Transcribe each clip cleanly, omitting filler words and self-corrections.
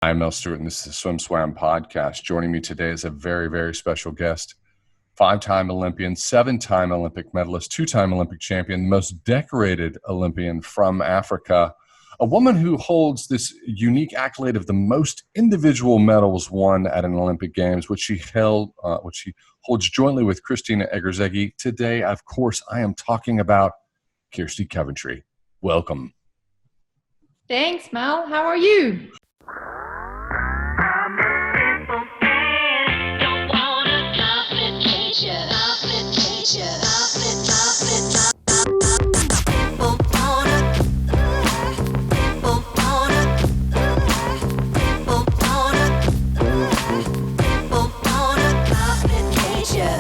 I'm Mel Stewart, and this is the SwimSwam podcast. Joining me today is a very, very special guest, five-time Olympian, seven-time Olympic medalist, two-time Olympic champion, most decorated Olympian from Africa, a woman who holds this unique accolade of the most individual medals won at an Olympic Games, which she holds jointly with Christina Egerzegi. Today, of course, I am talking about Kirsty Coventry. Welcome. Thanks, Mel. How are you?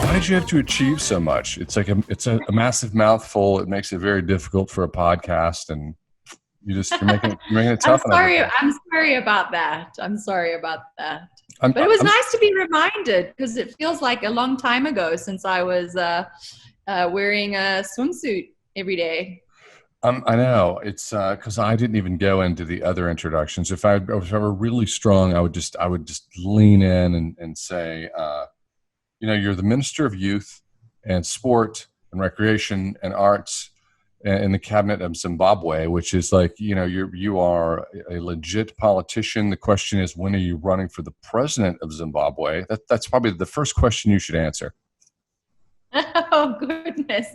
Why did you have to achieve so much? It's like a massive mouthful. It makes it very difficult for a podcast, and you're making it tough. I'm sorry about that. But it was nice to be reminded, because it feels like a long time ago since I was wearing a swimsuit every day. I know. It's because I didn't even go into the other introductions. If I were really strong, I would just lean in and say, you're the Minister of Youth and Sport and Recreation and Arts in the cabinet of Zimbabwe, which is like, you are a legit politician. The question is, when are you running for the president of Zimbabwe? That's probably the first question you should answer. Oh, goodness.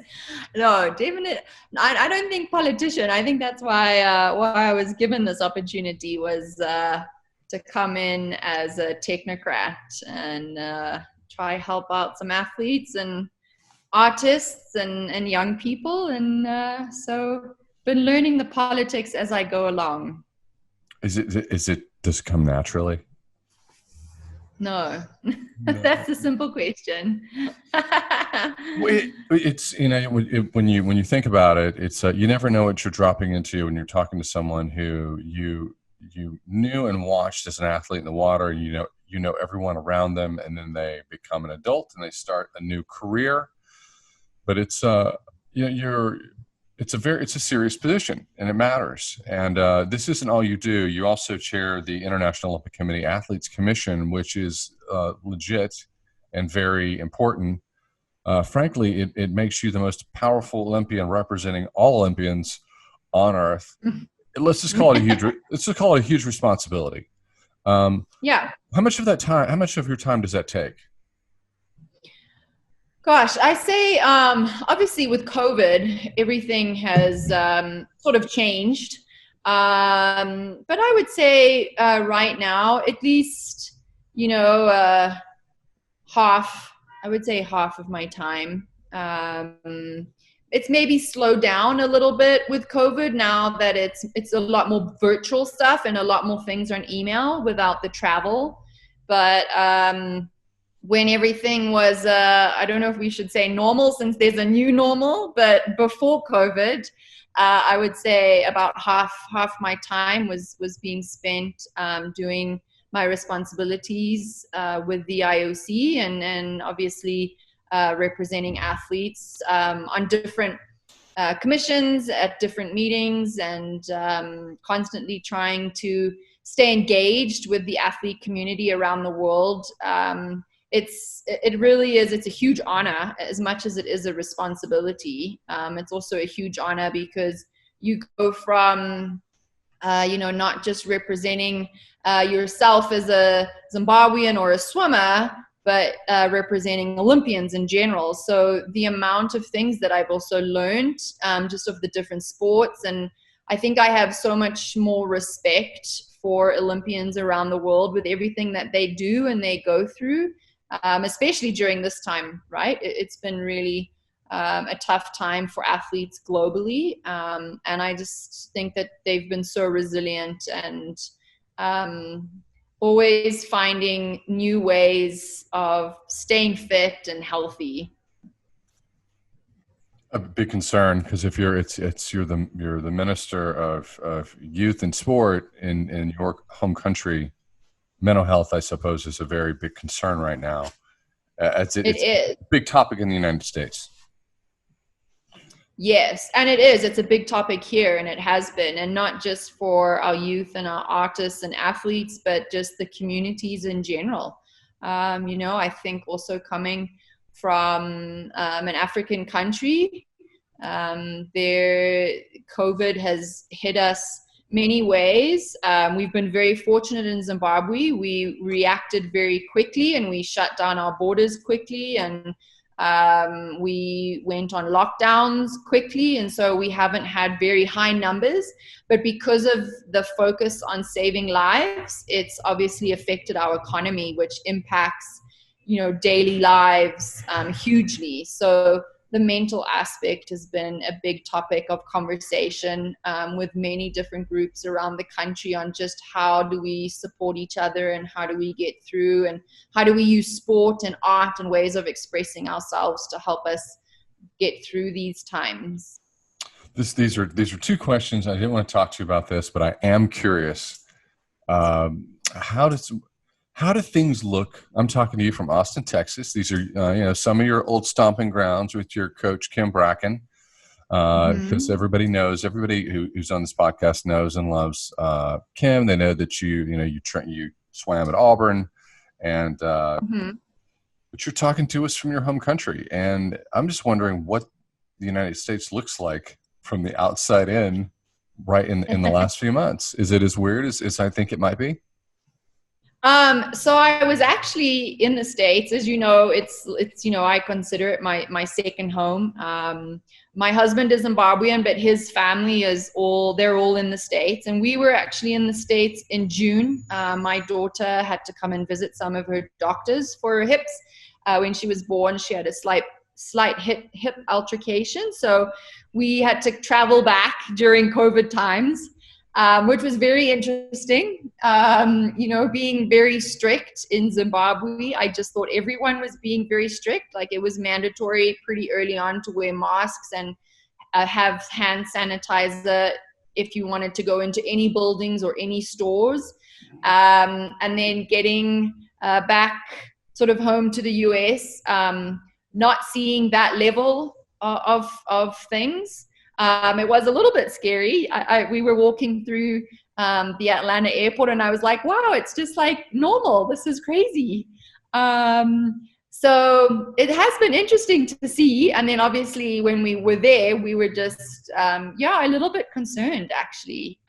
No, definitely. I don't think politician. I think that's why I was given this opportunity was to come in as a technocrat and try help out some athletes and artists and young people. And so been learning the politics as I go along. Does it come naturally? No. That's a simple question. It's when you think about it, it's you never know what you're dropping into when you're talking to someone who you knew and watched as an athlete in the water. You know everyone around them, and then they become an adult and they start a new career. But it's it's a serious position, and it matters. And this isn't all you do. You also chair the International Olympic Committee Athletes Commission, which is legit and very important. Frankly, it makes you the most powerful Olympian representing all Olympians on Earth. Let's just call it a huge responsibility. Yeah. How much of your time does that take? Gosh, I say, obviously with COVID, everything has sort of changed. But I would say right now, at least, half of my time. It's maybe slowed down a little bit with COVID now that it's a lot more virtual stuff and a lot more things are on email without the travel. But when everything was, I don't know if we should say normal since there's a new normal, but before COVID, I would say about half my time was being spent doing my responsibilities with the IOC and obviously representing athletes on different commissions at different meetings and constantly trying to stay engaged with the athlete community around the world. It really is. It's a huge honor as much as it is a responsibility. It's also a huge honor because you go from, not just representing yourself as a Zimbabwean or a swimmer, but representing Olympians in general. So the amount of things that I've also learned just of the different sports. And I think I have so much more respect for Olympians around the world with everything that they do and they go through. Especially during this time, right? It's been really a tough time for athletes globally. And I just think that they've been so resilient and always finding new ways of staying fit and healthy. A big concern, because if you're the Minister of Youth and Sport in your home country, mental health, I suppose, is a very big concern right now. It's a big topic in the United States. Yes, and it is. It's a big topic here, and it has been, and not just for our youth and our artists and athletes, but just the communities in general. I think also coming from an African country, their COVID has hit us many ways. We've been very fortunate in Zimbabwe. We reacted very quickly, and we shut down our borders quickly, and we went on lockdowns quickly, and so we haven't had very high numbers. But because of the focus on saving lives, it's obviously affected our economy, which impacts, daily lives hugely. So the mental aspect has been a big topic of conversation with many different groups around the country on just how do we support each other, and how do we get through, and how do we use sport and art and ways of expressing ourselves to help us get through these times. These are two questions. I didn't want to talk to you about this, but I am curious. How do things look? I'm talking to you from Austin, Texas. These are, some of your old stomping grounds with your coach, Kim Bracken, because everybody who's on this podcast knows and loves Kim. They know that you swam at Auburn, and but you're talking to us from your home country, and I'm just wondering what the United States looks like from the outside in, right in the last few months. Is it as weird as I think it might be? So I was actually in the States, as you know. It's I consider it my second home. My husband is Zimbabwean, but his family they're all in the States, and we were actually in the States in June. My daughter had to come and visit some of her doctors for her hips. When she was born, she had a slight hip altercation, so we had to travel back during COVID times. Which was very interesting. Being very strict in Zimbabwe. I just thought everyone was being very strict. Like, it was mandatory pretty early on to wear masks and have hand sanitizer if you wanted to go into any buildings or any stores. And then getting back sort of home to the US, not seeing that level of things. It was a little bit scary. We were walking through the Atlanta airport, and I was like, wow, it's just like normal. This is crazy. So it has been interesting to see. And then obviously when we were there, we were just, a little bit concerned, actually.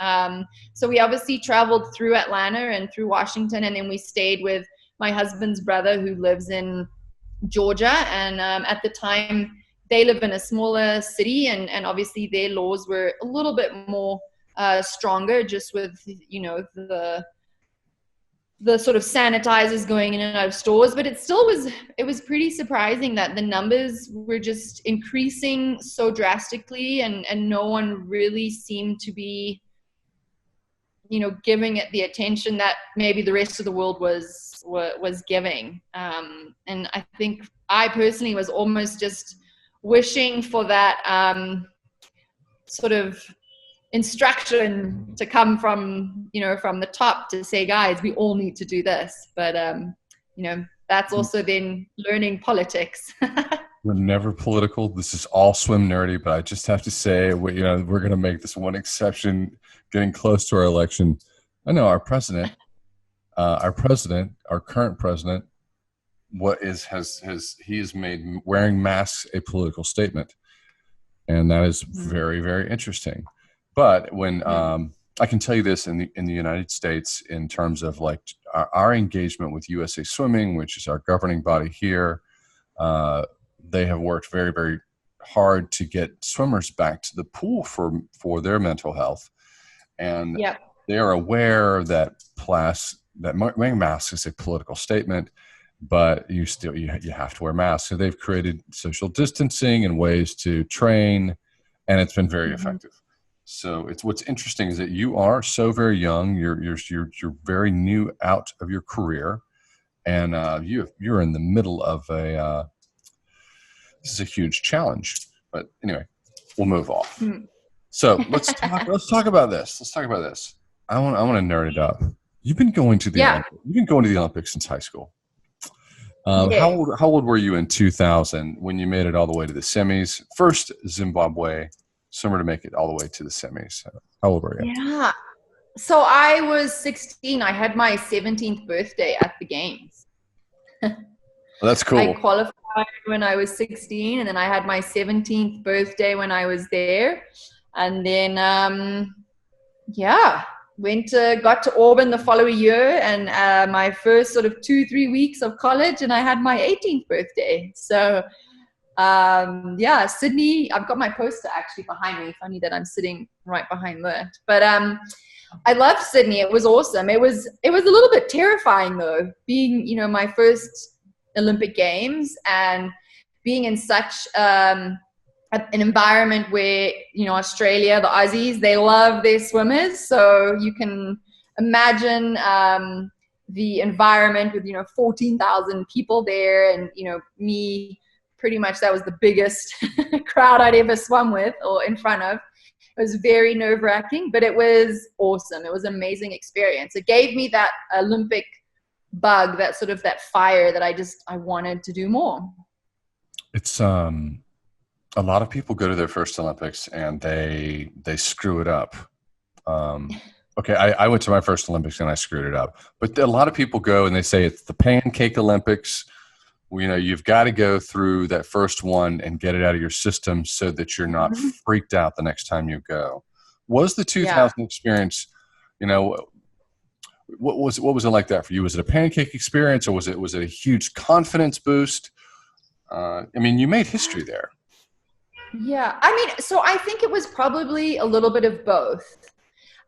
So we obviously traveled through Atlanta and through Washington, and then we stayed with my husband's brother who lives in Georgia. And at the time, they live in a smaller city, and obviously their laws were a little bit more stronger, just with, the sort of sanitizers going in and out of stores. But it was pretty surprising that the numbers were just increasing so drastically, and no one really seemed to be, giving it the attention that maybe the rest of the world was giving. And I think I personally was almost just wishing for that sort of instruction to come from the top to say, guys, we all need to do this. But that's also then learning politics. We're never political. This is all swim nerdy, but I just have to say, we're going to make this one exception. Getting close to our election, I know our president, our current president, he has made wearing masks a political statement, and that is very, very interesting. But when I can tell you this, in the United States, in terms of like our engagement with USA Swimming, which is our governing body here, they have worked very, very hard to get swimmers back to the pool for their mental health, and they are aware that wearing masks is a political statement. But you have to wear masks. So they've created social distancing and ways to train, and it's been very effective. So what's interesting is that you are so very young. You're very new out of your career, and you're in the middle of this is a huge challenge. But anyway, we'll move off. So let's talk about this. I want to nerd it up. You've been going to the Olympics since high school. Yes. How old were you in 2000 when you made it all the way to the semis? First Zimbabwe swimmer to make it all the way to the semis. How old were you? Yeah. So I was 16. I had my 17th birthday at the games. Well, that's I cool. qualified when I was 16, and then I had my 17th birthday when I was there. And then, yeah, got to Auburn the following year, and my first sort of 2-3 weeks of college, and I had my 18th birthday. So, yeah, Sydney, I've got my poster actually behind me. Funny that I'm sitting right behind that. But I loved Sydney. It was awesome. It was a little bit terrifying though, being, my first Olympic Games and being in such an environment where, Australia, the Aussies, they love their swimmers. So you can imagine the environment with, 14,000 people there, and, me, pretty much that was the biggest crowd I'd ever swum with or in front of. It was very nerve-wracking, but it was awesome. It was an amazing experience. It gave me that Olympic bug, that sort of that fire that I wanted to do more. It's a lot of people go to their first Olympics and they screw it up. Okay, I went to my first Olympics and I screwed it up. But a lot of people go and they say it's the pancake Olympics. You've got to go through that first one and get it out of your system so that you're not freaked out the next time you go. Was the 2000 experience, what was it like that for you? Was it a pancake experience, or was it a huge confidence boost? You made history there. Yeah, so I think it was probably a little bit of both.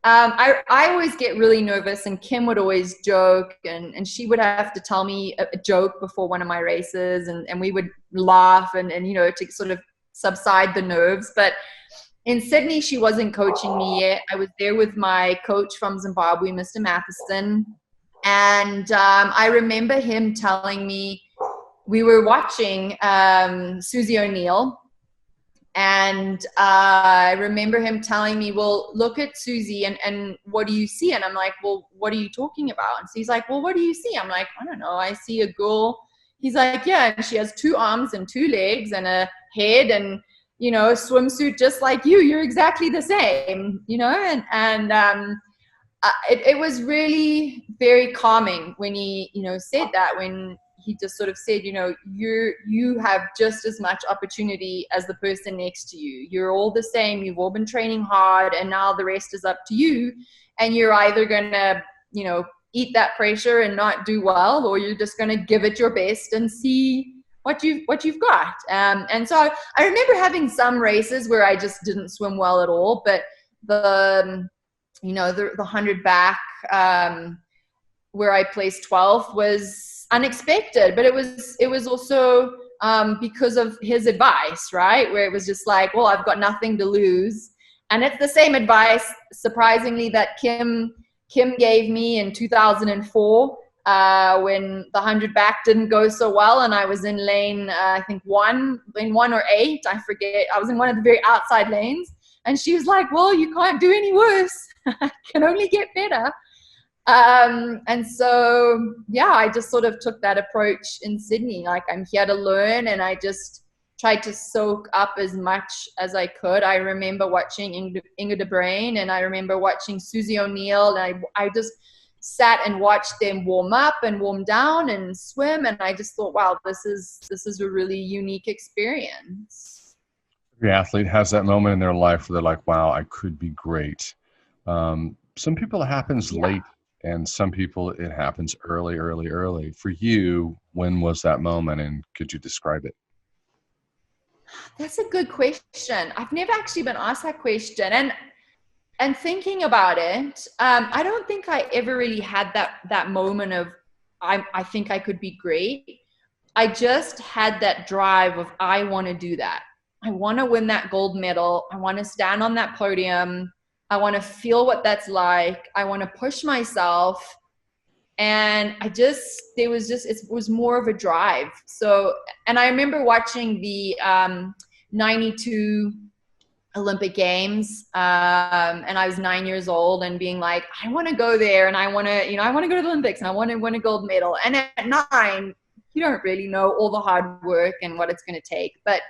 I always get really nervous, and Kim would always joke, and she would have to tell me a joke before one of my races, and we would laugh and to sort of subside the nerves. But in Sydney, she wasn't coaching me yet. I was there with my coach from Zimbabwe, Mr. Matheson. And I remember him telling me, we were watching Susie O'Neill. And I remember him telling me, well, look at Susie and what do you see? And I'm like, well, what are you talking about? And so he's like, well, what do you see? I'm like, I don't know. I see a girl. He's like, yeah, and she has 2 arms and 2 legs and a head and, a swimsuit just like you. You're exactly the same, it was really very calming when he, said that, when he just sort of said, you have just as much opportunity as the person next to you. You're all the same. You've all been training hard, and now the rest is up to you. And you're either going to, eat that pressure and not do well, or you're just going to give it your best and see what you've got. And so I remember having some races where I just didn't swim well at all, but the 100 back, where I placed 12th was unexpected, but it was also because of his advice, right? Where it was just like, well, I've got nothing to lose. And it's the same advice, surprisingly, that Kim gave me in 2004 when the 100 back didn't go so well, and I was in lane, I think lane 1 or 8, I forget. I was in one of the very outside lanes, and she was like, well, you can't do any worse. I can only get better. And so, yeah, I just sort of took that approach in Sydney. Like, I'm here to learn, and I just tried to soak up as much as I could. I remember watching Inga de Bruin, and I remember watching Susie O'Neill, and I just sat and watched them warm up and warm down and swim, and I just thought, wow, this is a really unique experience. Every athlete has that moment in their life where they're like, wow, I could be great. Some people it happens late, and some people it happens early. For you, when was that moment, and could you describe it? That's a good question. I've never actually been asked that question. And thinking about it, I don't think I ever really had that moment of, I think I could be great. I just had that drive of, I want to do that. I want to win that gold medal. I want to stand on that podium. I want to feel what that's like. I want to push myself. And it was more of a drive. So, and I remember watching the 92 Olympic Games, and I was 9 years old, and being like, I want to go there, and I want to go to the Olympics, and I want to win a gold medal. And at 9, you don't really know all the hard work and what it's going to take. But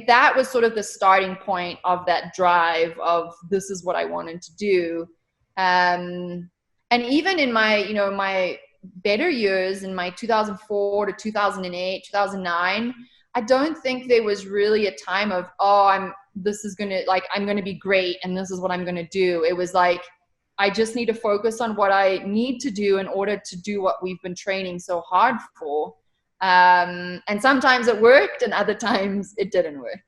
that was sort of the starting point of that drive of this is what I wanted to do. And even in my, my better years, in my 2004 to 2008, 2009, I don't think there was really a time of, I'm going to be great and this is what I'm going to do. It was like, I just need to focus on what I need to do in order to do what we've been training so hard for. And sometimes it worked and other times it didn't work.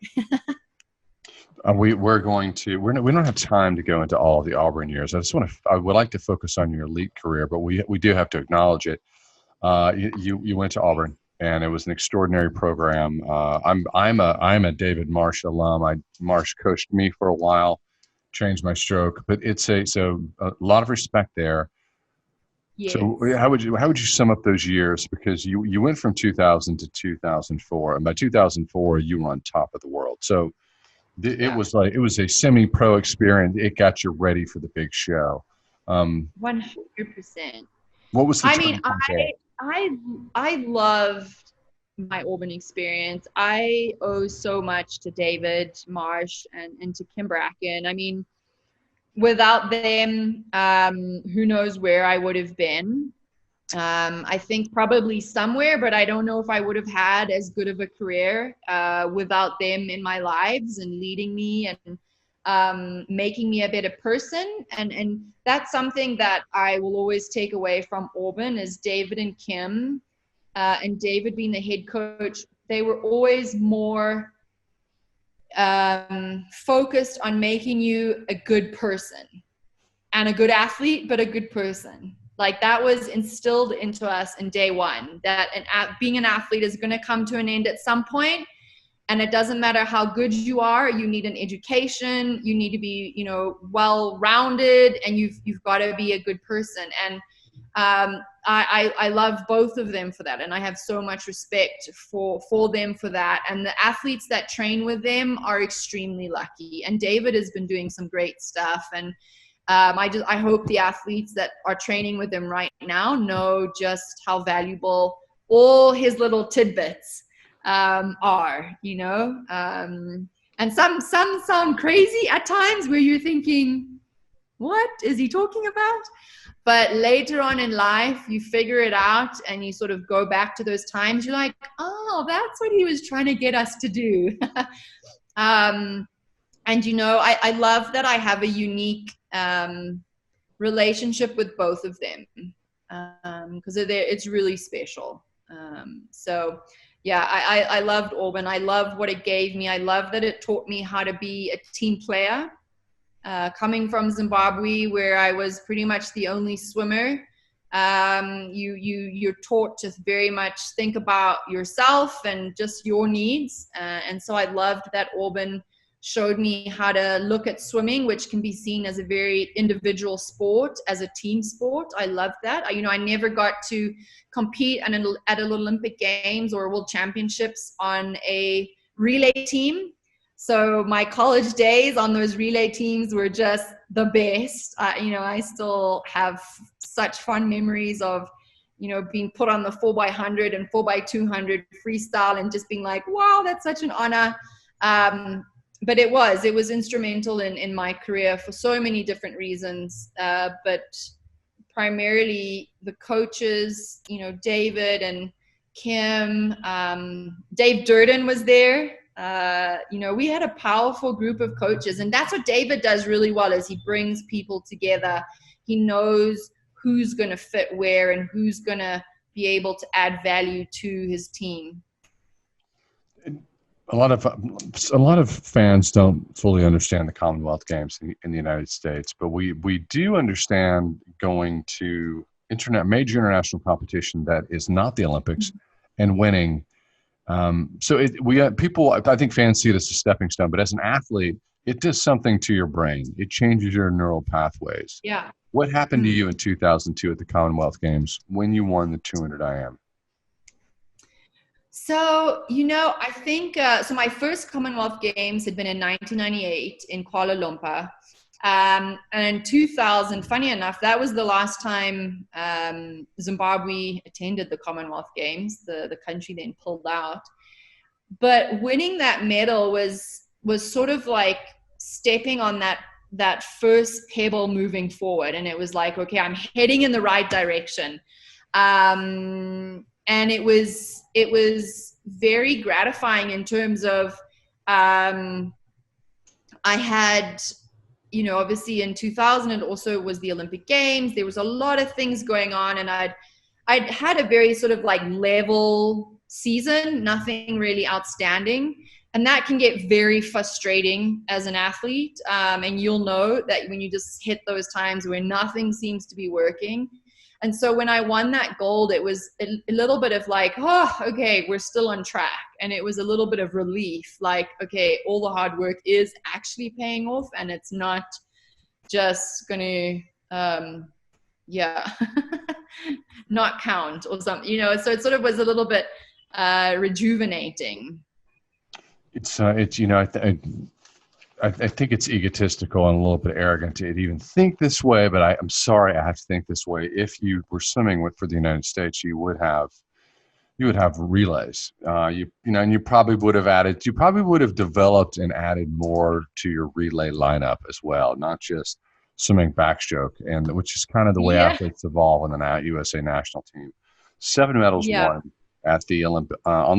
We don't have time to go into all of the Auburn years. I would like to focus on your elite career, but we do have to acknowledge it. You went to Auburn, and it was an extraordinary program. I'm a David Marsh alum. Marsh coached me for a while, changed my stroke, but it's a lot of respect there. Yes. So how would you sum up those years? Because you went from 2000 to 2004, and by 2004 you were on top of the world. So it was a semi-pro experience. It got you ready for the big show. 100%. What was the? I loved my Auburn experience. I owe so much to David Marsh and to Kim Bracken. I mean, without them, who knows where I would have been. I think probably somewhere, but I don't know if I would have had as good of a career without them in my lives and leading me and making me a better person. And that's something that I will always take away from Auburn is David and Kim, and David being the head coach. They were always more focused on making you a good person and a good athlete, but a good person. Like that was instilled into us in day one, that being an athlete is going to come to an end at some point, and it doesn't matter how good you are. You need an education. You need to be, well-rounded, and you've got to be a good person. And I love both of them for that, and I have so much respect for them for that. And the athletes that train with them are extremely lucky. And David has been doing some great stuff, and I hope the athletes that are training with him right now know just how valuable all his little tidbits are, and some sound crazy at times where you're thinking, what is he talking about? But later on in life, you figure it out and you sort of go back to those times. You're like, oh, that's what he was trying to get us to do. And, I love that I have a unique relationship with both of them because it's really special. I loved Auburn. I loved what it gave me. I love that it taught me how to be a team player. Coming from Zimbabwe, where I was pretty much the only swimmer, you're taught to very much think about yourself and just your needs. And so I loved that Auburn showed me how to look at swimming, which can be seen as a very individual sport, as a team sport. I loved that. I never got to compete at an Olympic Games or World Championships on a relay team. So my college days on those relay teams were just the best. I still have such fun memories of, being put on the 4x100 and 4x200 freestyle and just being like, wow, that's such an honor. But it was instrumental in my career for so many different reasons. But primarily the coaches, David and Kim, Dave Durden was there. We had a powerful group of coaches, and that's what David does really well is he brings people together. He knows who's going to fit where and who's going to be able to add value to his team. A lot of fans don't fully understand the Commonwealth Games in the United States, but we do understand going to major international competition that is not the Olympics and winning. People, I think fans see it as a stepping stone, but as an athlete, it does something to your brain. It changes your neural pathways. Yeah. What happened to you in 2002 at the Commonwealth Games when you won the 200 IM? So, I think, so my first Commonwealth Games had been in 1998 in Kuala Lumpur. And in 2000, funny enough, that was the last time Zimbabwe attended the Commonwealth Games. The country then pulled out. But winning that medal was sort of like stepping on that first pebble moving forward. And it was like, okay, I'm heading in the right direction. And it was very gratifying in terms of I had, obviously in 2000, it also was the Olympic Games. There was a lot of things going on, and I'd had a very sort of like level season, nothing really outstanding. And that can get very frustrating as an athlete. And you'll know that when you just hit those times where nothing seems to be working. And so when I won that gold, it was a little bit of like, oh, okay, we're still on track. And it was a little bit of relief, like, okay, all the hard work is actually paying off, and it's not just going to, not count or something, so it sort of was a little bit rejuvenating. I think it's egotistical and a little bit arrogant to even think this way, but I'm sorry I have to think this way. If you were swimming for the United States, you would have relays. And you probably would have developed and added more to your relay lineup as well, not just swimming backstroke, and which is kind of the way athletes evolve in the USA national team. 7 medals won at the on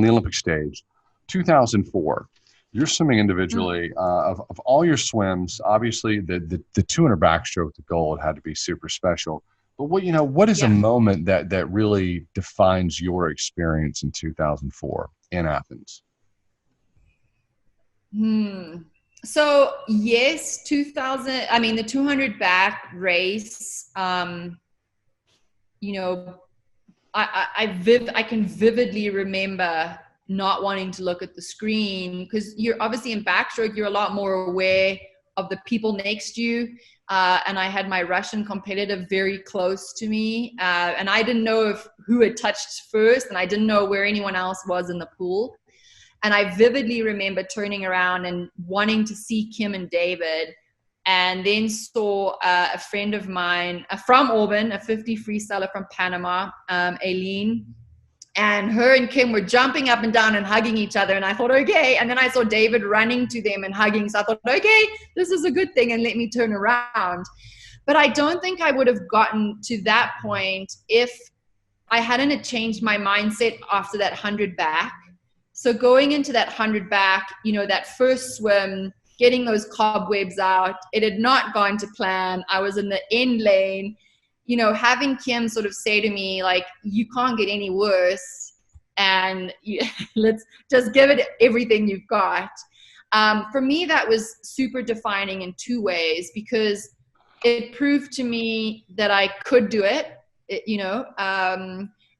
the Olympic stage. 2004. You're swimming individually. Of all your swims, obviously the 200 backstroke, the gold, had to be super special. But what is a moment that really defines your experience in 2004 in Athens? So yes, 2000. I mean, the 200 back race. I can vividly remember not wanting to look at the screen, because you're obviously in backstroke, you're a lot more aware of the people next to you. And I had my Russian competitor very close to me. And I didn't know who had touched first, and I didn't know where anyone else was in the pool. And I vividly remember turning around and wanting to see Kim and David, and then saw a friend of mine from Auburn, a 50 freestyler from Panama, Aileen. And her and Kim were jumping up and down and hugging each other. And I thought, okay. And then I saw David running to them and hugging. So I thought, okay, this is a good thing, and let me turn around. But I don't think I would have gotten to that point if I hadn't changed my mindset after that 100 back. So going into that 100 back, that first swim, getting those cobwebs out, it had not gone to plan. I was in the end lane. Having Kim sort of say to me, like, you can't get any worse, and let's just give it everything you've got. For me, that was super defining in two ways, because it proved to me that I could do it,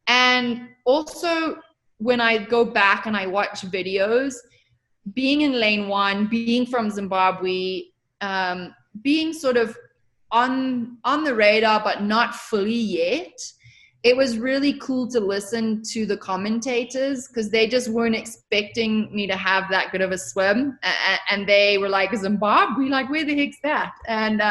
and also when I go back and I watch videos, being in lane one, being from Zimbabwe, being sort of on the radar, but not fully yet. It was really cool to listen to the commentators, because they just weren't expecting me to have that good of a swim. And they were like, Zimbabwe, like, where the heck's that? And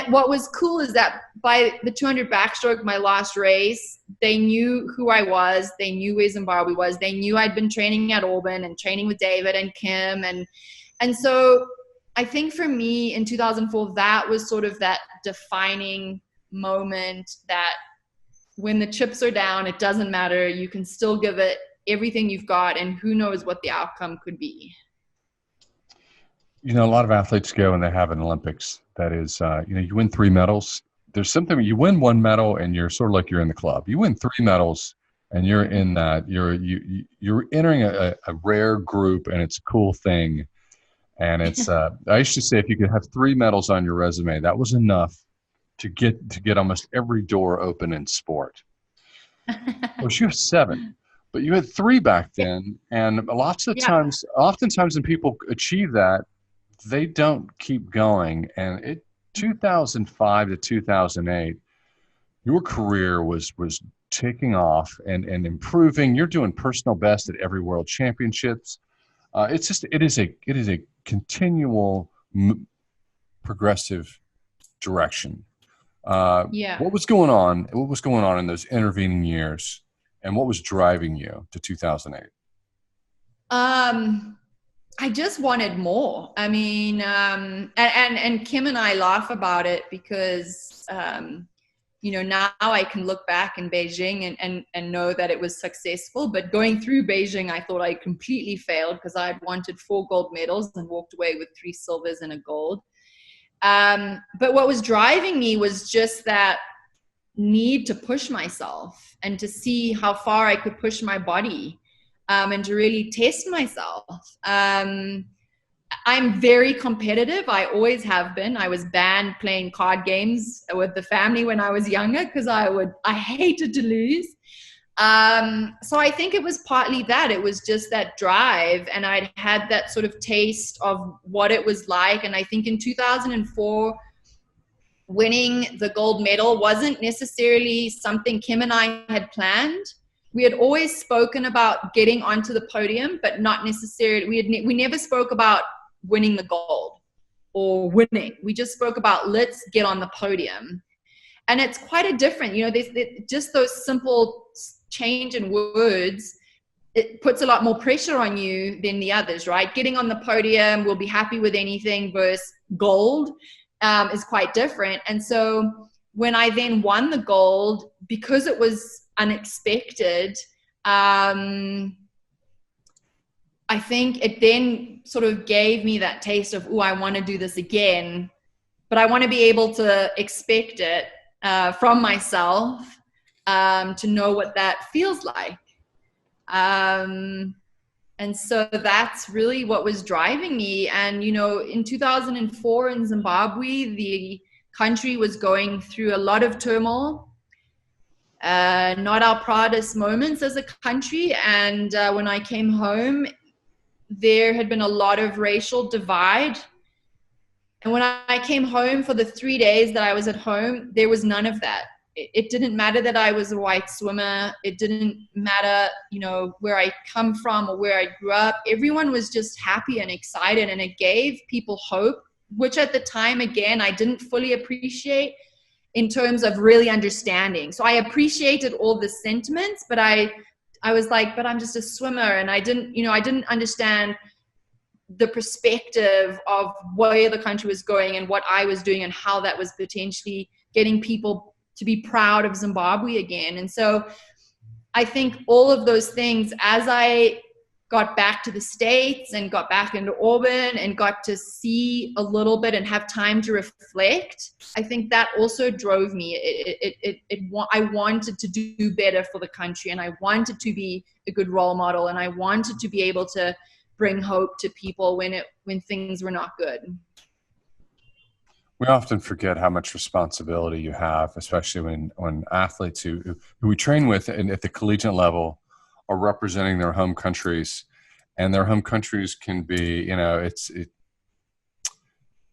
what was cool is that by the 200 backstroke, my last race, they knew who I was. They knew where Zimbabwe was. They knew I'd been training at Auburn and training with David and Kim. And so I think for me in 2004, that was sort of that defining moment, that when the chips are down, it doesn't matter. You can still give it everything you've got, and who knows what the outcome could be. A lot of athletes go and they have an Olympics. That is, you win 3 medals. There's something, you win 1 medal and you're sort of like you're in the club. You win 3 medals and you're in that, you're entering a rare group, and it's a cool thing. And it's, I used to say, if you could have 3 medals on your resume, that was enough to get almost every door open in sport. Well, you have 7, but you had 3 back then. And oftentimes when people achieve that, they don't keep going. And 2005 to 2008, your career was taking off and improving. You're doing personal best at every World Championships. It is a continual progressive direction. Yeah. What was going on? What was going on in those intervening years, and what was driving you to 2008? I just wanted more. I mean, and Kim and I laugh about it because, now I can look back in Beijing and know that it was successful. But going through Beijing, I thought I completely failed because I'd wanted 4 gold medals and walked away with 3 silvers and a gold. But what was driving me was just that need to push myself and to see how far I could push my body, and to really test myself. I'm very competitive. I always have been. I was banned playing card games with the family when I was younger because I hated to lose. So I think it was partly that. It was just that drive, and I'd had that sort of taste of what it was like. And I think in 2004, winning the gold medal wasn't necessarily something Kim and I had planned. We had always spoken about getting onto the podium, but not necessarily, we never spoke about winning the gold or winning. We just spoke about, let's get on the podium. And it's quite a different, there's just those simple change in words, it puts a lot more pressure on you than the others, right? Getting on the podium, we'll be happy with anything, versus gold is quite different. And so when I then won the gold, because it was unexpected, I think it then sort of gave me that taste of, I want to do this again, but I want to be able to expect it from myself, to know what that feels like. And so that's really what was driving me. And, in 2004 in Zimbabwe, the country was going through a lot of turmoil. Not our proudest moments as a country. And when I came home, there had been a lot of racial divide. And when I came home for the 3 days that I was at home, there was none of that. It didn't matter that I was a white swimmer. It didn't matter, where I come from or where I grew up. Everyone was just happy and excited, and it gave people hope, which at the time, again, I didn't fully appreciate in terms of really understanding. So I appreciated all the sentiments, but I was like, but I'm just a swimmer. And I didn't understand the perspective of where the country was going and what I was doing and how that was potentially getting people to be proud of Zimbabwe again. And so I think all of those things, as I got back to the States and got back into Auburn and got to see a little bit and have time to reflect, I think that also drove me. I wanted to do better for the country, and I wanted to be a good role model, and I wanted to be able to bring hope to people when things were not good. We often forget how much responsibility you have, especially when athletes who we train with and at the collegiate level are representing their home countries, and their home countries can be,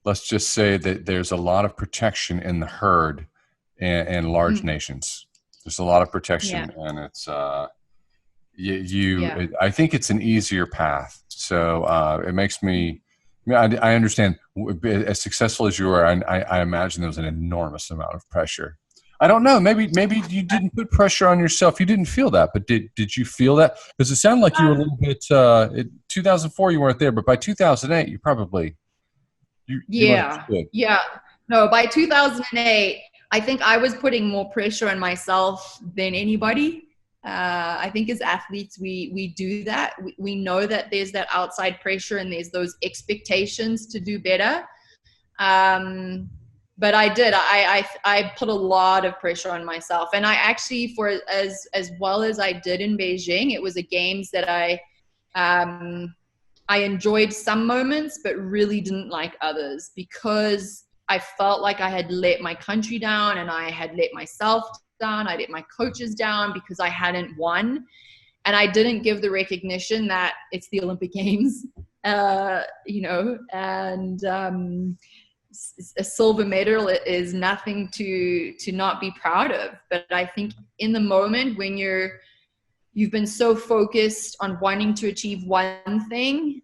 let's just say that there's a lot of protection in the herd in large nations. There's a lot of protection, and it's I think it's an easier path. So it makes me. I understand. As successful as you are, I imagine there was an enormous amount of pressure. I don't know. Maybe you didn't put pressure on yourself. You didn't feel that, but did you feel that? Because it sounded like you were a little bit. In 2004, you weren't there, but by 2008, you probably. No, by 2008, I think I was putting more pressure on myself than anybody. I think as athletes, we do that. We know that there's that outside pressure and there's those expectations to do better. But I did. I put a lot of pressure on myself, and I actually, for as well as I did in Beijing, it was a games that I enjoyed some moments, but really didn't like others, because I felt like I had let my country down, and I had let myself down. I let my coaches down because I hadn't won, and I didn't give the recognition that it's the Olympic Games, and a silver medal is nothing to not be proud of. But I think in the moment when you've been so focused on wanting to achieve one thing,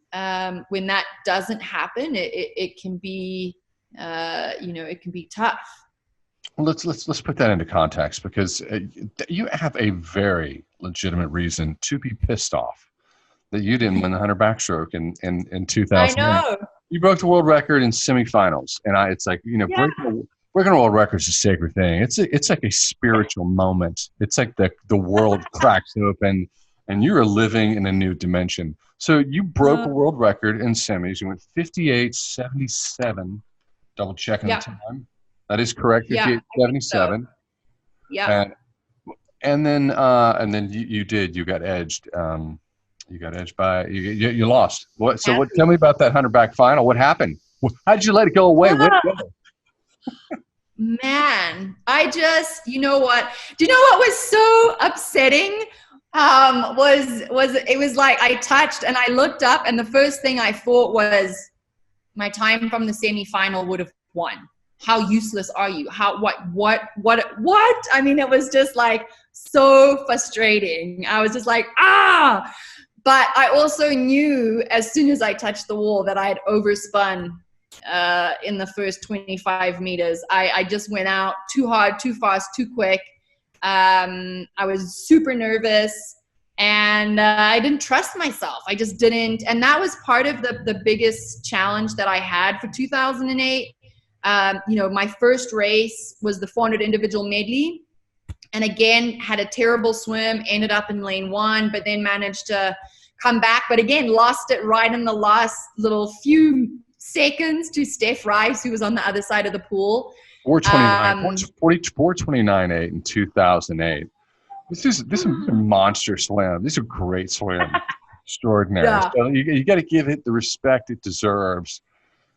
when that doesn't happen, it can be it can be tough. Well, let's put that into context, because you have a very legitimate reason to be pissed off that you didn't win the 100 backstroke in 2008. I know. You broke the world record in semifinals, and it's like, Yeah. breaking a world record is a sacred thing. It's like a spiritual moment. It's like the world cracks open, and you are living in a new dimension. So you broke a world record in semis. You went 58.77. Double checking the time. That is correct. 58.77. So. Yeah. And then you got edged. You got edged by you lost. What? So what? Tell me about that 100 back final. What happened? How'd you let it go away? Man, you know what? Do you know what was so upsetting? It was like I touched and I looked up, and the first thing I thought was my time from the semifinal would have won. How useless are you? What? I mean, it was just like so frustrating. I was just like, But I also knew as soon as I touched the wall that I had overspun in the first 25 meters. I just went out too hard, too fast, too quick. I was super nervous, and I didn't trust myself. I just didn't. And that was part of the biggest challenge that I had for 2008. My first race was the 400 individual medley. And again, had a terrible swim, ended up in lane 1, but then managed to come back. But again, lost it right in the last little few seconds to Steph Rice, who was on the other side of the pool. 4:29.8 in 2008. This is a monster swim. These are great swims. Extraordinary. Yeah. So you got to give it the respect it deserves.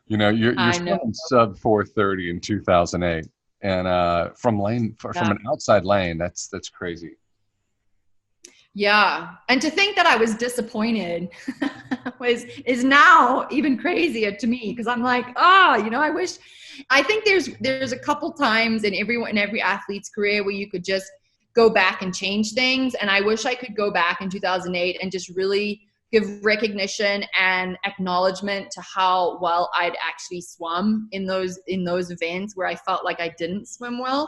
You're swimming sub 4:30 in 2008. And from an outside lane, that's crazy. Yeah, and to think that I was disappointed is now even crazier to me, because I'm like, I wish. I think there's a couple times in every athlete's career where you could just go back and change things, and I wish I could go back in 2008 and just really give recognition and acknowledgement to how well I'd actually swum in those events where I felt like I didn't swim well.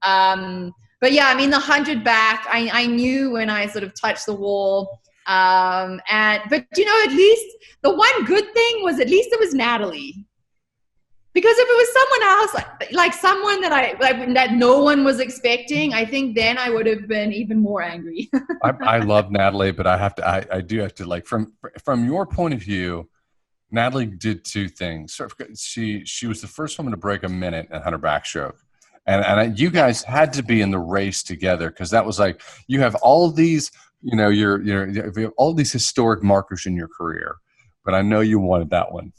But yeah, I mean, the 100 back, I knew when I sort of touched the wall. But at least the one good thing was at least it was Natalie. Because if it was someone else, like someone that no one was expecting, I think then I would have been even more angry. I love Natalie, but I do have to, like, from your point of view, Natalie did two things. She was the first woman to break a minute in 100 backstroke. And you guys had to be in the race together, because that was like, you have all of these, you have all these historic markers in your career, but I know you wanted that one.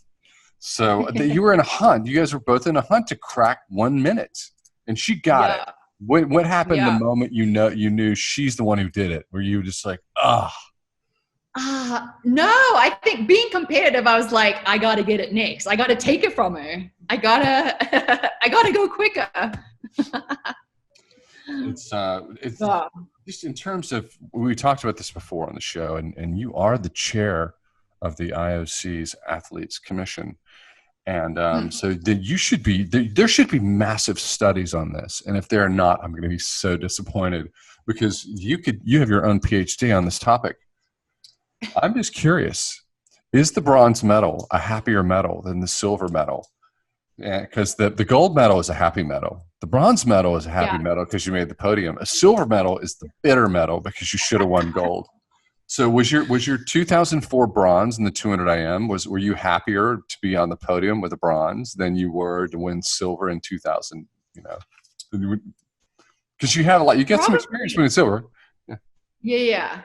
So you were in a hunt. You guys were both in a hunt to crack 1 minute, and she got it. What happened the moment you knew she's the one who did it? Were you just like, no, I think being competitive, I was like, I got to get it next. I got to take it from her. I gotta go quicker. It's just in terms of, we talked about this before on the show, and you are the chair of the IOC's Athletes Commission. And so there should be massive studies on this. And if there are not, I'm going to be so disappointed, because you have your own PhD on this topic. I'm just curious, is the bronze medal a happier medal than the silver medal? Because the gold medal is a happy medal. The bronze medal is a happy medal because you made the podium. A silver medal is the bitter medal because you should have won gold. So was your 2004 bronze in the 200 IM, were you happier to be on the podium with a bronze than you were to win silver in 2000? Because you had a lot. You got some experience winning silver. Yeah.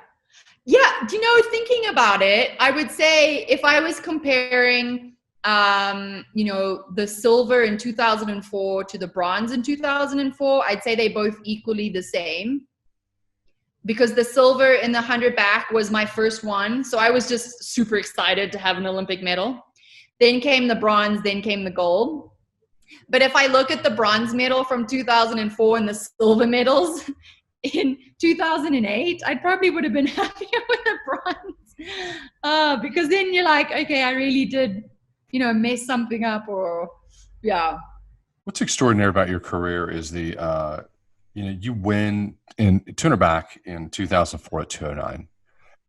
Thinking about it, I would say if I was comparing the silver in 2004 to the bronze in 2004, I'd say they both equally the same, because the silver in the 100 back was my first one. So I was just super excited to have an Olympic medal. Then came the bronze, then came the gold. But if I look at the bronze medal from 2004 and the silver medals in 2008, I probably would have been happier with the bronze, because then you're like, okay, I really did mess something up, or Yeah. What's extraordinary about your career is you win in 200 back in 2004 at 209.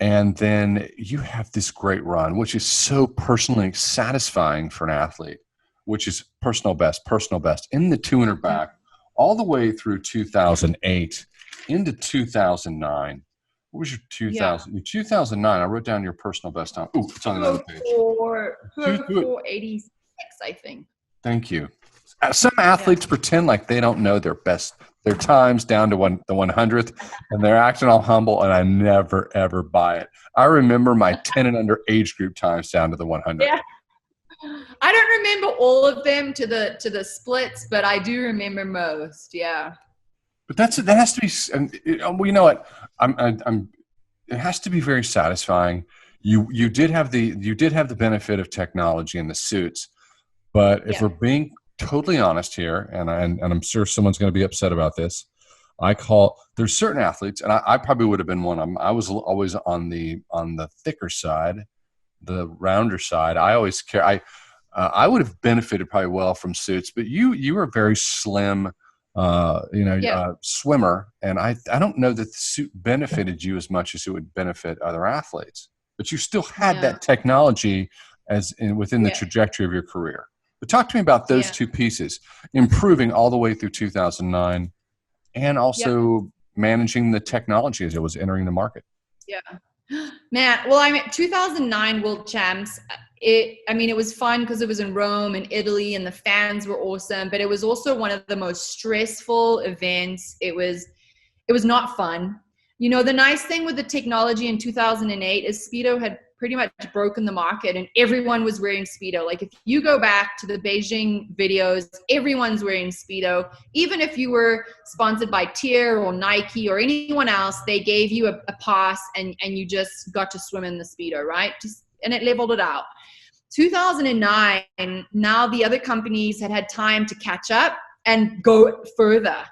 And then you have this great run, which is so personally satisfying for an athlete, which is personal best in the 200 back all the way through 2008 into 2009. What was your Yeah. 2000? Your 2009, I wrote down your personal best time. Oh, it's on another page. 204.86, I think. Thank you. Some athletes Yeah. pretend like they don't know their times down to the 100th, and they're acting all humble, and I never, ever buy it. I remember my 10 and under age group times down to the 100th. Yeah. I don't remember all of them to the splits, but I do remember most. Yeah. But that has to be, well, you know what? It has to be very satisfying. You did have the benefit of technology in the suits, but if we're being totally honest here, and I'm sure someone's going to be upset about this, there's certain athletes, and I probably would have been one of them. I was always on the thicker side, the rounder side. I always care. I would have benefited probably well from suits, but you were a very slim, swimmer, and I don't know that the suit benefited you as much as it would benefit other athletes. But you still had that technology within the trajectory of your career. But talk to me about those two pieces, improving all the way through 2009 and also managing the technology as it was entering the market. Yeah. Man, well, 2009 World Champs, it was fun because it was in Rome and Italy and the fans were awesome, but it was also one of the most stressful events. It was not fun. You know, the nice thing with the technology in 2008 is Speedo had pretty much broken the market and everyone was wearing Speedo. Like if you go back to the Beijing videos, everyone's wearing Speedo. Even if you were sponsored by Tier or Nike or anyone else, they gave you a pass and you just got to swim in the Speedo, right? And it leveled it out. 2009, now the other companies had time to catch up and go further.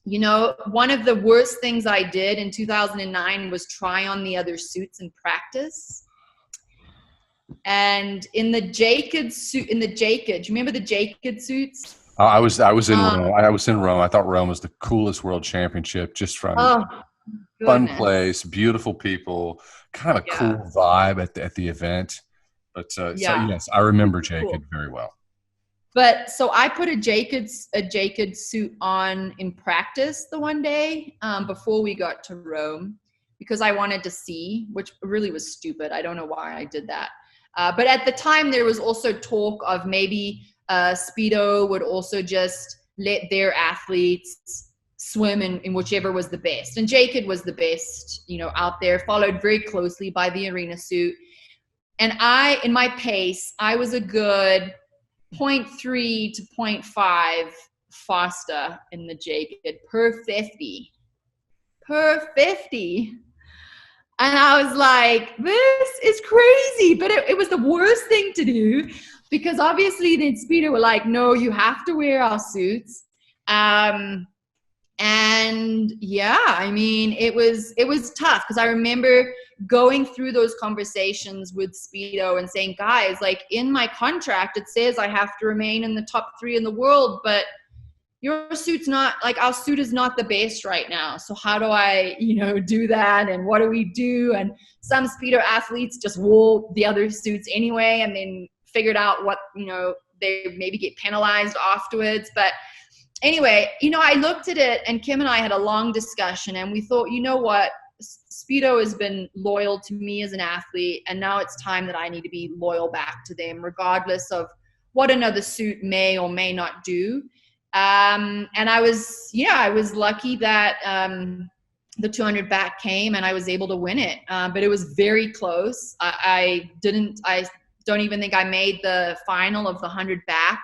You know, one of the worst things I did in 2009 was try on the other suits in practice. And in the Jacobs suit, do you remember the Jacobs suits? I was in Rome. I was in Rome. I thought Rome was the coolest world championship, just from fun place, beautiful people, kind of a cool vibe at the event. But so yes, I remember Jacob very well. But so I put a Jacobs suit on in practice the one day before we got to Rome because I wanted to see, which really was stupid. I don't know why I did that. But at the time, there was also talk of maybe Speedo would also just let their athletes swim in whichever was the best. And Jacob was the best, you know, out there, followed very closely by the arena suit. And in my pace, I was a good 0.3 to 0.5 faster in the Jacob per 50. And I was like, this is crazy. But it was the worst thing to do because obviously the Speedo were like, no, you have to wear our suits. And yeah, I mean, it was tough because I remember going through those conversations with Speedo and saying, guys, like in my contract, it says I have to remain in the top 3 in the world, but your suit's not, like our suit is not the best right now. So how do I, do that? And what do we do? And some Speedo athletes just wore the other suits anyway and then figured out what, they maybe get penalized afterwards. But anyway, I looked at it and Kim and I had a long discussion and we thought, you know what? Speedo has been loyal to me as an athlete and now it's time that I need to be loyal back to them regardless of what another suit may or may not do. And I was lucky that the 200 back came and I was able to win it. But it was very close. I don't even think I made the final of the 100 back.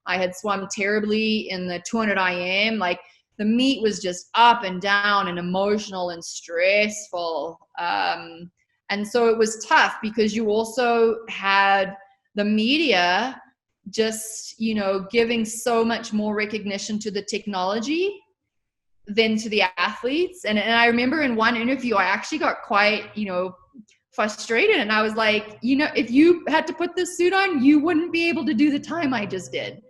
I had swum terribly in the 200 IM. Like the meet was just up and down and emotional and stressful. And so it was tough because you also had the media just, giving so much more recognition to the technology than to the athletes. And I remember in one interview, I actually got quite, frustrated. And I was like, if you had to put this suit on, you wouldn't be able to do the time I just did.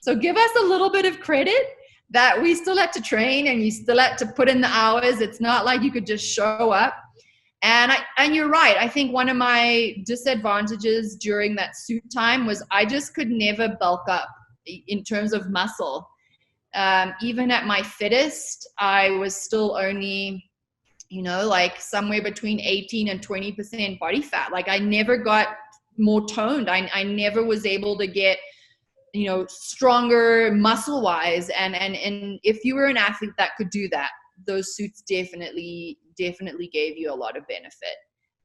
So give us a little bit of credit that we still had to train and you still had to put in the hours. It's not like you could just show up. And you're right. I think one of my disadvantages during that suit time was I just could never bulk up in terms of muscle. Even at my fittest, I was still only, like somewhere between 18 and 20% body fat. Like I never got more toned. I never was able to get, stronger muscle wise. And if you were an athlete that could do that, those suits definitely gave you a lot of benefit.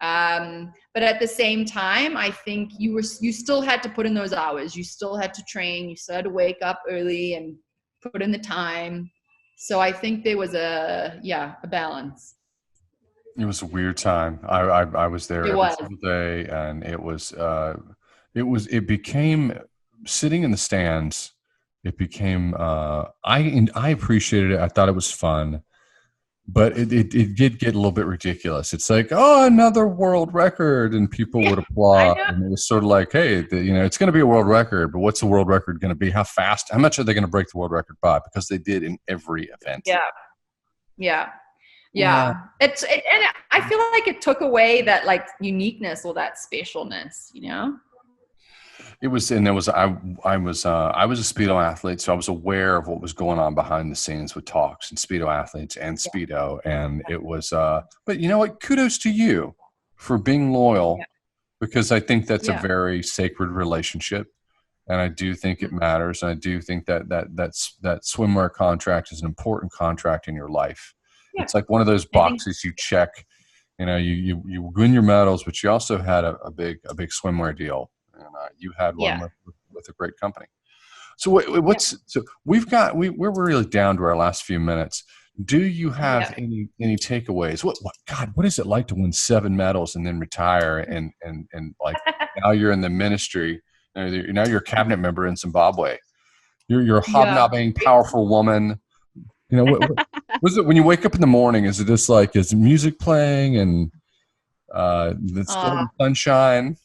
But at the same time, I think you still had to put in those hours. You still had to train. You still had to wake up early and put in the time. So I think there was a balance. It was a weird time. I was there every single day, and it became sitting in the stands. It became I appreciated it. I thought it was fun. But it did get a little bit ridiculous. It's like, oh, another world record, and people would applaud. And it was sort of like, hey, it's going to be a world record, but what's the world record going to be? How fast? How much are they going to break the world record by? Because they did in every event. Yeah. And I feel like it took away that like uniqueness or that specialness, It was, and there was, I was a Speedo athlete, so I was aware of what was going on behind the scenes with talks and Speedo athletes and Speedo. And it was, but you know what, kudos to you for being loyal, because I think that's a very sacred relationship. And I do think it matters. And I do think that swimwear contract is an important contract in your life. Yeah. It's like one of those boxes you check, you win your medals, but you also had a big swimwear deal. And you had one with a great company. So so we're really down to our last few minutes. Do you have any takeaways? What is it like to win 7 medals and then retire and like now you're in the ministry? Now you're a cabinet member in Zimbabwe. You're a hobnobbing, powerful woman. What was it when you wake up in the morning? Is it just like, is music playing and the sunshine?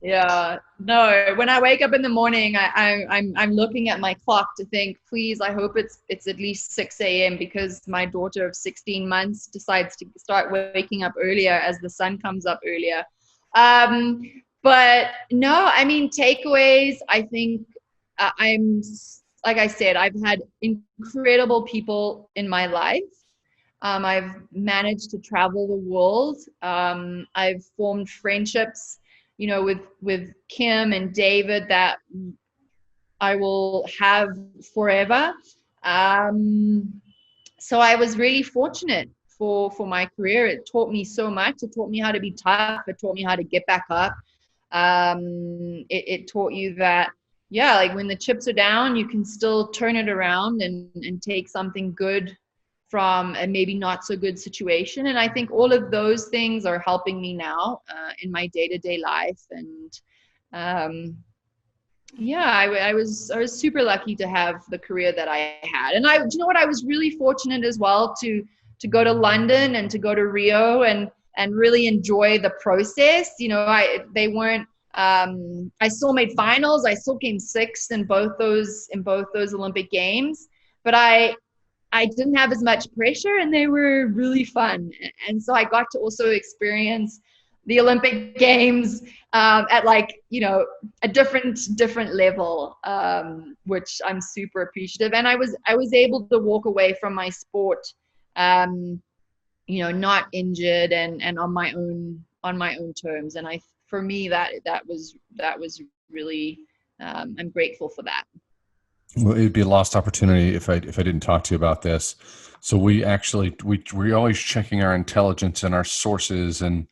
Yeah, no, when I wake up in the morning, I'm looking at my clock to think, please, I hope it's at least 6 a.m. because my daughter of 16 months decides to start waking up earlier as the sun comes up earlier. But no, I mean, takeaways, I think like I said, I've had incredible people in my life. I've managed to travel the world. I've formed friendships with Kim and David that I will have forever. So I was really fortunate for my career. It taught me so much. It taught me how to be tough. It taught me how to get back up. It taught you that, like when the chips are down, you can still turn it around and take something good from a maybe not so good situation. And I think all of those things are helping me now in my day-to-day life. And I was super lucky to have the career that I had. And you know what, I was really fortunate as well to go to London and to go to Rio and really enjoy the process. They weren't, I still made finals. I still came 6th in both those Olympic Games, but I didn't have as much pressure and they were really fun. And so I got to also experience the Olympic Games at a different level, which I'm super appreciative. And I was able to walk away from my sport, not injured and on my own terms. And for me, that was really, I'm grateful for that. Well, it'd be a lost opportunity if I didn't talk to you about this. So we're always checking our intelligence and our sources, and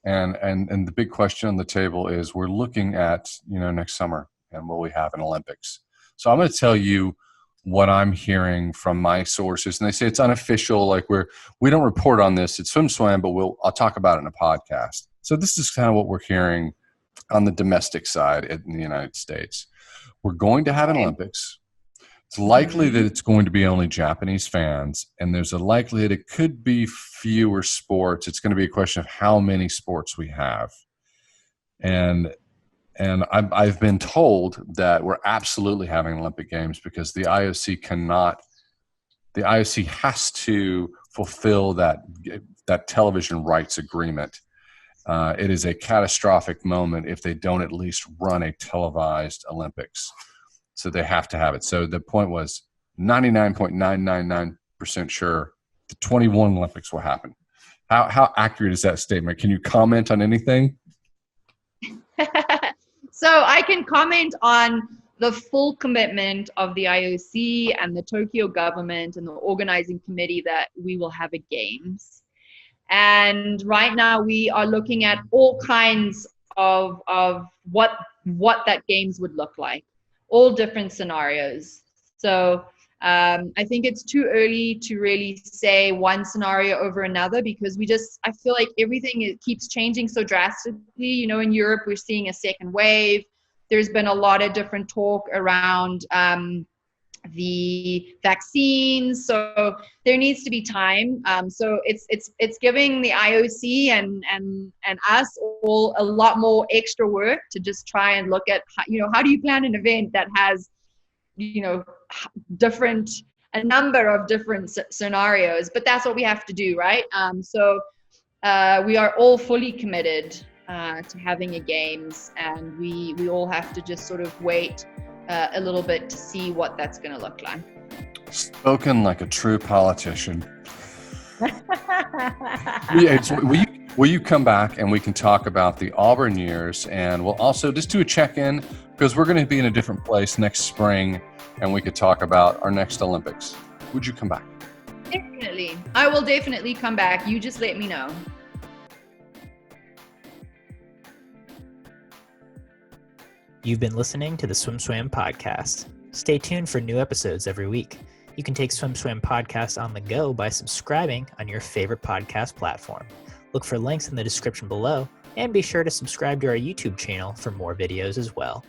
the big question on the table is we're looking at next summer and will we have an Olympics? So I'm going to tell you what I'm hearing from my sources, and they say it's unofficial. Like we don't report on this at SwimSwam, but I'll talk about it in a podcast. So this is kind of what we're hearing on the domestic side in the United States. We're going to have an Olympics. It's likely that it's going to be only Japanese fans, and there's a likelihood it could be fewer sports. It's going to be a question of how many sports we have. And I've been told that we're absolutely having Olympic Games because the IOC has to fulfill that television rights agreement. It is a catastrophic moment if they don't at least run a televised Olympics. So they have to have it. So the point was 99.999% sure the 21 Olympics will happen. How accurate is that statement? Can you comment on anything? So I can comment on the full commitment of the IOC and the Tokyo government and the organizing committee that we will have a games. And right now we are looking at all kinds of what that games would look like, all different scenarios. So I think it's too early to really say one scenario over another because I feel like everything keeps changing so drastically. You know, in Europe, we're seeing a second wave. There's been a lot of different talk around the vaccines. So there needs to be time. So it's giving the IOC and us all a lot more extra work to just try and look at, how do you plan an event that has, a number of different scenarios, but that's what we have to do, right? So we are all fully committed to having a games, and we all have to just sort of wait a little bit to see what that's going to look like. Spoken like a true politician. Will you come back and we can talk about the Auburn years, and we'll also just do a check-in because we're going to be in a different place next spring, and we could talk about our next Olympics. Would you come back? Definitely. I will definitely come back. You just let me know. You've been listening to the SwimSwam podcast. Stay tuned for new episodes every week. You can take SwimSwam podcast on the go by subscribing on your favorite podcast platform. Look for links in the description below, and be sure to subscribe to our YouTube channel for more videos as well.